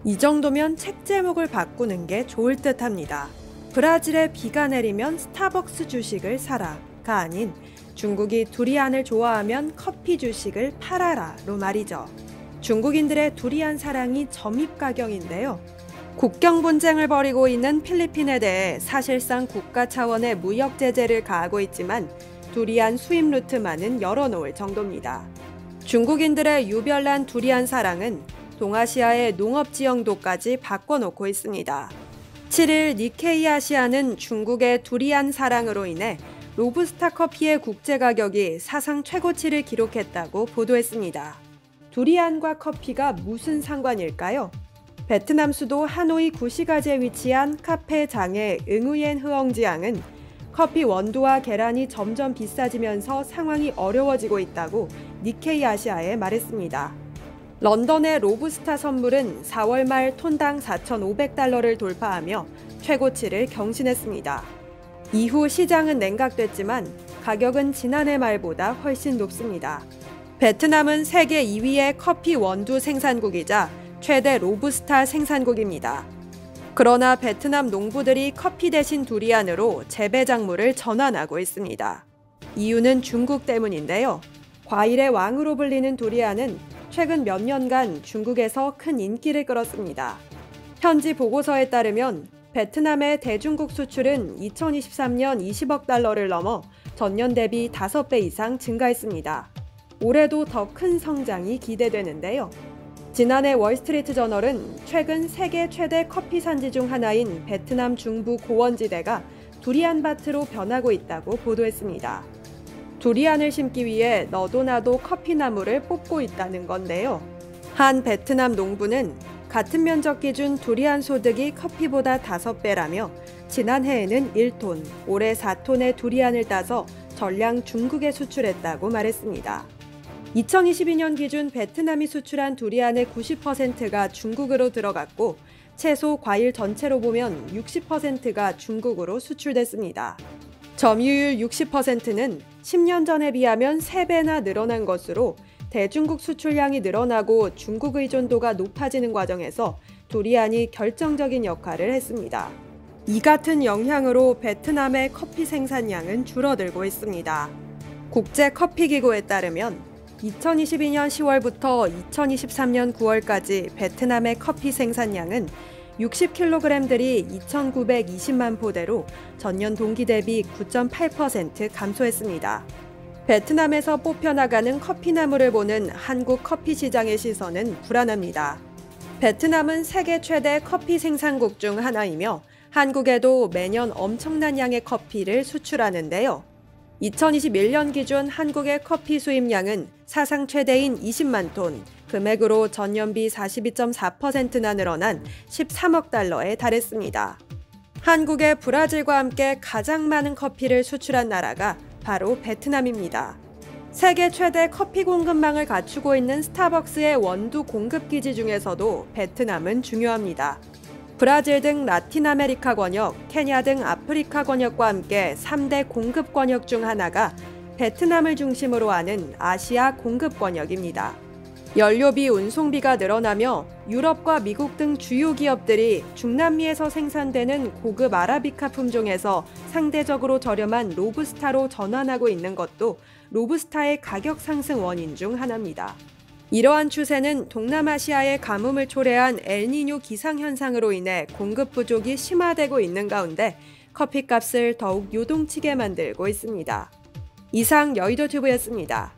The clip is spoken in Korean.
이 정도면 책 제목을 바꾸는 게 좋을 듯 합니다. 브라질에 비가 내리면 스타벅스 주식을 사라가 아닌 중국이 두리안을 좋아하면 커피 주식을 팔아라로 말이죠. 중국인들의 두리안 사랑이 점입가경인데요. 국경 분쟁을 벌이고 있는 필리핀에 대해 사실상 국가 차원의 무역 제재를 가하고 있지만 두리안 수입 루트만은 열어놓을 정도입니다. 중국인들의 유별난 두리안 사랑은 동아시아의 농업 지형도까지 바꿔놓고 있습니다. 7일 니케이 아시아는 중국의 두리안 사랑으로 인해 로부스타 커피의 국제 가격이 사상 최고치를 기록했다고 보도했습니다. 두리안과 커피가 무슨 상관일까요? 베트남 수도 하노이 구시가지에 위치한 카페 장의 응우옌 흐엉지앙은 커피 원두와 계란이 점점 비싸지면서 상황이 어려워지고 있다고 니케이 아시아에 말했습니다. 런던의 로부스타 선물은 4월 말 톤당 4,500달러를 돌파하며 최고치를 경신했습니다. 이후 시장은 냉각됐지만 가격은 지난해 말보다 훨씬 높습니다. 베트남은 세계 2위의 커피 원두 생산국이자 최대 로부스타 생산국입니다. 그러나 베트남 농부들이 커피 대신 두리안으로 재배 작물을 전환하고 있습니다. 이유는 중국 때문인데요. 과일의 왕으로 불리는 두리안은 최근 몇 년간 중국에서 큰 인기를 끌었습니다. 현지 보고서에 따르면 베트남의 대중국 수출은 2023년 20억 달러를 넘어 전년 대비 5배 이상 증가했습니다. 올해도 더 큰 성장이 기대되는데요. 지난해 월스트리트 저널은 최근 세계 최대 커피 산지 중 하나인 베트남 중부 고원지대가 두리안밭으로 변하고 있다고 보도했습니다. 두리안을 심기 위해 너도 나도 커피나무를 뽑고 있다는 건데요. 한 베트남 농부는 같은 면적 기준 두리안 소득이 커피보다 5배라며 지난해에는 1톤, 올해 4톤의 두리안을 따서 전량 중국에 수출했다고 말했습니다. 2022년 기준 베트남이 수출한 두리안의 90%가 중국으로 들어갔고 채소, 과일 전체로 보면 60%가 중국으로 수출됐습니다. 점유율 60%는 10년 전에 비하면 3배나 늘어난 것으로 대중국 수출량이 늘어나고 중국 의존도가 높아지는 과정에서 두리안이 결정적인 역할을 했습니다. 이 같은 영향으로 베트남의 커피 생산량은 줄어들고 있습니다. 국제커피기구에 따르면 2022년 10월부터 2023년 9월까지 베트남의 커피 생산량은 60kg들이 2,920만 포대로 전년 동기 대비 9.8% 감소했습니다. 베트남에서 뽑혀나가는 커피나무를 보는 한국 커피 시장의 시선은 불안합니다. 베트남은 세계 최대 커피 생산국 중 하나이며 한국에도 매년 엄청난 양의 커피를 수출하는데요. 2021년 기준 한국의 커피 수입량은 사상 최대인 20만 톤, 금액으로 전년비 42.4%나 늘어난 13억 달러에 달했습니다. 한국의 브라질과 함께 가장 많은 커피를 수출한 나라가 바로 베트남입니다. 세계 최대 커피 공급망을 갖추고 있는 스타벅스의 원두 공급 기지 중에서도 베트남은 중요합니다. 브라질 등 라틴 아메리카 권역, 케냐 등 아프리카 권역과 함께 3대 공급 권역 중 하나가 베트남을 중심으로 하는 아시아 공급 권역입니다. 연료비, 운송비가 늘어나며 유럽과 미국 등 주요 기업들이 중남미에서 생산되는 고급 아라비카 품종에서 상대적으로 저렴한 로부스타로 전환하고 있는 것도 로부스타의 가격 상승 원인 중 하나입니다. 이러한 추세는 동남아시아의 가뭄을 초래한 엘니뇨 기상현상으로 인해 공급 부족이 심화되고 있는 가운데 커피값을 더욱 요동치게 만들고 있습니다. 이상 여의도튜브였습니다.